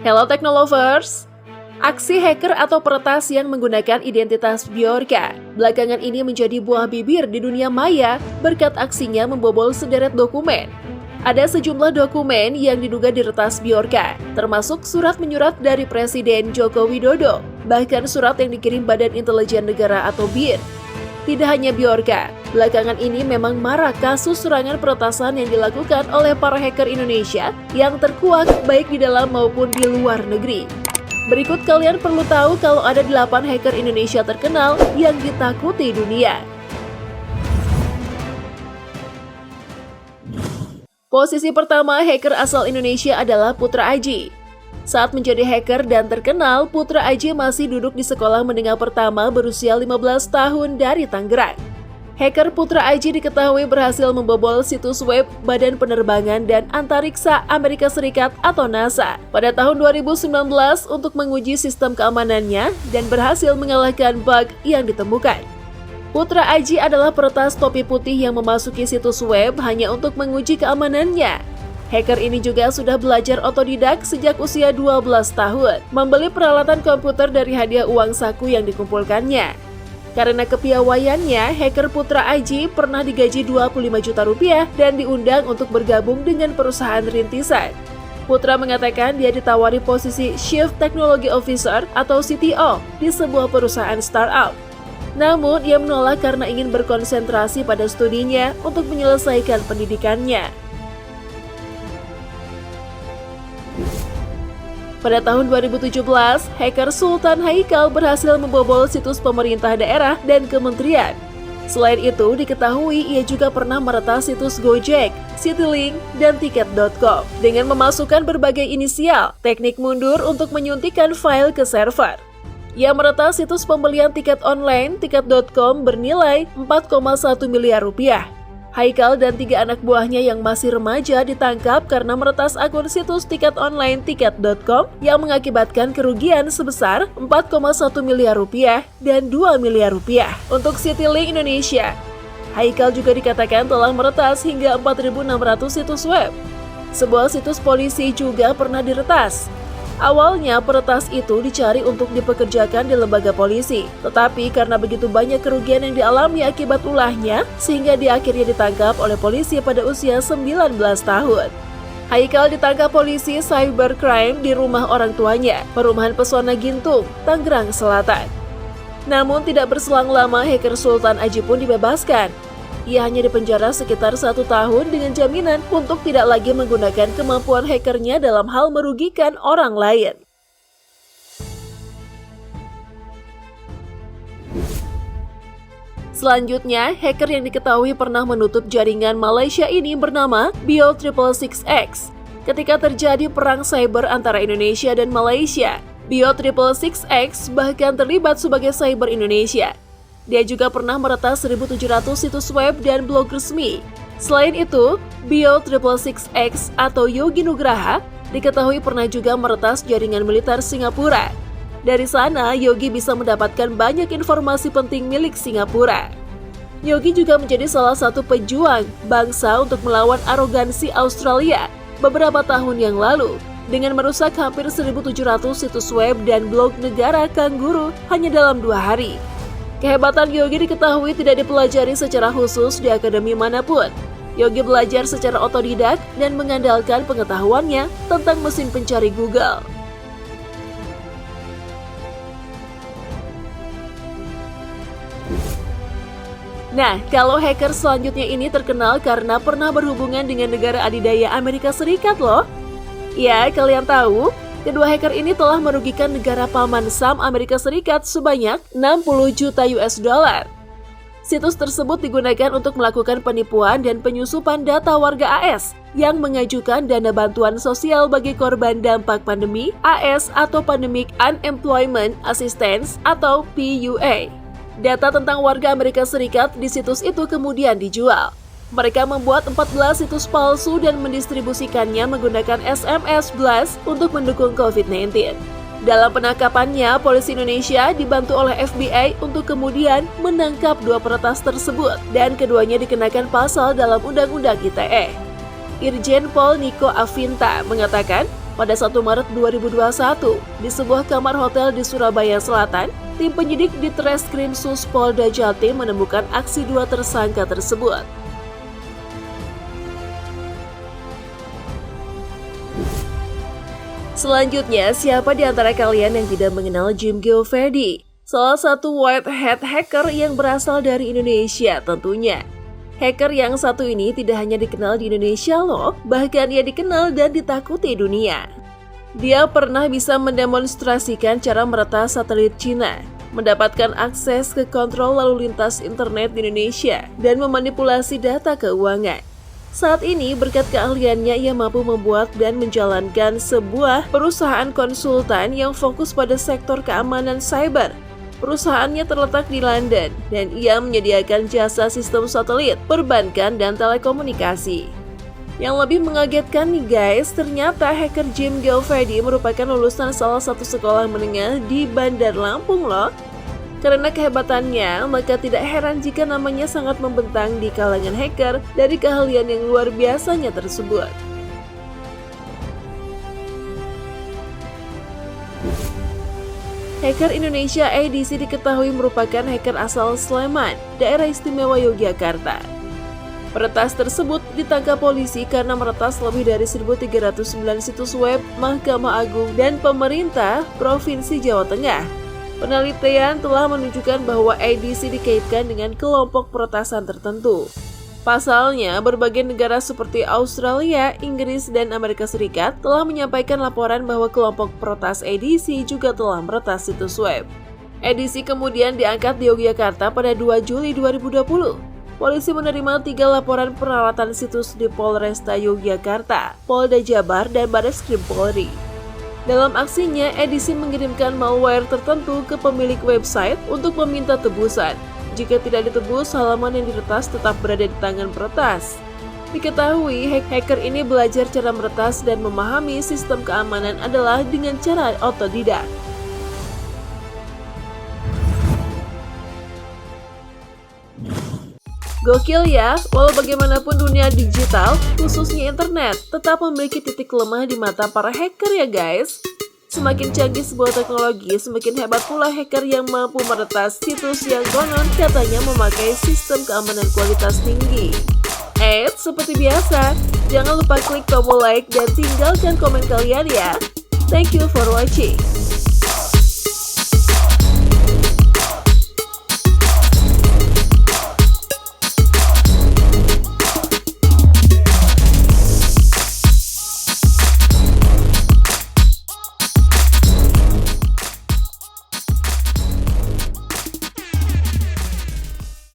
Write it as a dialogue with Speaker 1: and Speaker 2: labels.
Speaker 1: Hello Technolovers! Aksi hacker atau peretas yang menggunakan identitas Bjorka belakangan ini menjadi buah bibir di dunia maya berkat aksinya membobol sederet dokumen. Ada sejumlah dokumen yang diduga diretas Bjorka, termasuk surat menyurat dari Presiden Joko Widodo, bahkan surat yang dikirim Badan Intelijen Negara atau BIN. Tidak hanya Bjorka, belakangan ini memang marak kasus serangan peretasan yang dilakukan oleh para hacker Indonesia yang terkuak baik di dalam maupun di luar negeri. Berikut kalian perlu tahu kalau ada 8 hacker Indonesia terkenal yang ditakuti dunia. Posisi pertama hacker asal Indonesia adalah Putra Aji. Saat menjadi hacker dan terkenal, Putra Aji masih duduk di sekolah menengah pertama berusia 15 tahun dari Tangerang. Hacker Putra Aji diketahui berhasil membobol situs web Badan Penerbangan dan Antariksa Amerika Serikat atau NASA pada tahun 2019 untuk menguji sistem keamanannya dan berhasil mengalahkan bug yang ditemukan. Putra Aji adalah peretas topi putih yang memasuki situs web hanya untuk menguji keamanannya. Hacker ini juga sudah belajar otodidak sejak usia 12 tahun, membeli peralatan komputer dari hadiah uang saku yang dikumpulkannya. Karena kepiawaiannya, hacker Putra Aji pernah digaji 25 juta rupiah dan diundang untuk bergabung dengan perusahaan rintisan. Putra mengatakan dia ditawari posisi Chief Technology Officer atau CTO di sebuah perusahaan startup. Namun, ia menolak karena ingin berkonsentrasi pada studinya untuk menyelesaikan pendidikannya. Pada tahun 2017, hacker Sultan Haikal berhasil membobol situs pemerintah daerah dan kementerian. Selain itu, diketahui ia juga pernah meretas situs Gojek, Citylink, dan Tiket.com dengan memasukkan berbagai inisial, teknik mundur untuk menyuntikkan file ke server. Ia meretas situs pembelian tiket online Tiket.com bernilai 4,1 miliar rupiah. Haikal dan 3 anak buahnya yang masih remaja ditangkap karena meretas akun situs tiket online Tiket.com yang mengakibatkan kerugian sebesar 4,1 miliar rupiah dan 2 miliar rupiah. Untuk Citylink Indonesia, Haikal juga dikatakan telah meretas hingga 4.600 situs web. Sebuah situs polisi juga pernah diretas. Awalnya peretas itu dicari untuk dipekerjakan di lembaga polisi, tetapi karena begitu banyak kerugian yang dialami akibat ulahnya, sehingga dia akhirnya ditangkap oleh polisi pada usia 19 tahun. Haikal ditangkap polisi cybercrime di rumah orang tuanya, Perumahan Pesona Gintung, Tangerang Selatan. Namun tidak berselang lama hacker Sultan Aji pun dibebaskan. Ia hanya dipenjara sekitar 1 tahun dengan jaminan untuk tidak lagi menggunakan kemampuan hackernya dalam hal merugikan orang lain. Selanjutnya, hacker yang diketahui pernah menutup jaringan Malaysia ini bernama Bio666X. Ketika terjadi perang cyber antara Indonesia dan Malaysia, Bio666X bahkan terlibat sebagai cyber Indonesia. Dia juga pernah meretas 1.700 situs web dan blog resmi. Selain itu, Bio666X atau Yogi Nugraha diketahui pernah juga meretas jaringan militer Singapura. Dari sana, Yogi bisa mendapatkan banyak informasi penting milik Singapura. Yogi juga menjadi salah satu pejuang bangsa untuk melawan arogansi Australia beberapa tahun yang lalu dengan merusak hampir 1.700 situs web dan blog negara kanguru hanya dalam 2 hari. Kehebatan Yogi diketahui tidak dipelajari secara khusus di akademi manapun. Yogi belajar secara otodidak dan mengandalkan pengetahuannya tentang mesin pencari Google. Nah, kalau hacker selanjutnya ini terkenal karena pernah berhubungan dengan negara adidaya Amerika Serikat loh. Ya, kalian tahu? Kedua hacker ini telah merugikan negara paman Sam Amerika Serikat sebanyak 60 juta US dollar. Situs tersebut digunakan untuk melakukan penipuan dan penyusupan data warga AS yang mengajukan dana bantuan sosial bagi korban dampak pandemi AS atau Pandemic Unemployment Assistance atau PUA. Data tentang warga Amerika Serikat di situs itu kemudian dijual. Mereka membuat 14 situs palsu dan mendistribusikannya menggunakan SMS blast untuk mendukung COVID-19. Dalam penangkapannya, polisi Indonesia dibantu oleh FBI untuk kemudian menangkap 2 peretas tersebut dan keduanya dikenakan pasal dalam Undang-Undang ITE. Irjen Pol Niko Afinta mengatakan, Pada 1 Maret 2021, di sebuah kamar hotel di Surabaya Selatan, tim penyidik di Treskrim Sus Polda Jatim menemukan aksi 2 tersangka tersebut. Selanjutnya, siapa di antara kalian yang tidak mengenal Jim Geovedi? Salah satu white hat hacker yang berasal dari Indonesia tentunya. Hacker yang satu ini tidak hanya dikenal di Indonesia loh, bahkan ia dikenal dan ditakuti dunia. Dia pernah bisa mendemonstrasikan cara meretas satelit Cina, mendapatkan akses ke kontrol lalu lintas internet di Indonesia, dan memanipulasi data keuangan. Saat ini, berkat keahliannya, ia mampu membuat dan menjalankan sebuah perusahaan konsultan yang fokus pada sektor keamanan cyber. Perusahaannya terletak di London, dan ia menyediakan jasa sistem satelit, perbankan, dan telekomunikasi. Yang lebih mengagetkan nih guys, ternyata hacker Jim Geovedi merupakan lulusan salah satu sekolah menengah di Bandar Lampung loh. Karena kehebatannya, maka tidak heran jika namanya sangat membentang di kalangan hacker dari keahlian yang luar biasanya tersebut. Hacker Indonesia ADC diketahui merupakan hacker asal Sleman, daerah istimewa Yogyakarta. Peretas tersebut ditangkap polisi karena meretas lebih dari 1.309 situs web Mahkamah Agung dan pemerintah Provinsi Jawa Tengah. Penelitian telah menunjukkan bahwa ADC dikaitkan dengan kelompok peretasan tertentu. Pasalnya, berbagai negara seperti Australia, Inggris, dan Amerika Serikat telah menyampaikan laporan bahwa kelompok peretas ADC juga telah meretas situs web. ADC kemudian diangkat di Yogyakarta pada 2 Juli 2020. Polisi menerima 3 laporan peralatan situs di Polresta Yogyakarta, Polda Jabar, dan Barreskrim Polri. Dalam aksinya, ADC mengirimkan malware tertentu ke pemilik website untuk meminta tebusan. Jika tidak ditebus, halaman yang diretas tetap berada di tangan peretas. Diketahui, hacker ini belajar cara meretas dan memahami sistem keamanan adalah dengan cara otodidak. Gokil ya, walau bagaimanapun dunia digital, khususnya internet, tetap memiliki titik lemah di mata para hacker ya guys. Semakin canggih sebuah teknologi, semakin hebat pula hacker yang mampu meretas situs yang konon katanya memakai sistem keamanan kualitas tinggi. Seperti biasa, jangan lupa klik tombol like dan tinggalkan komen kalian ya. Thank you for watching.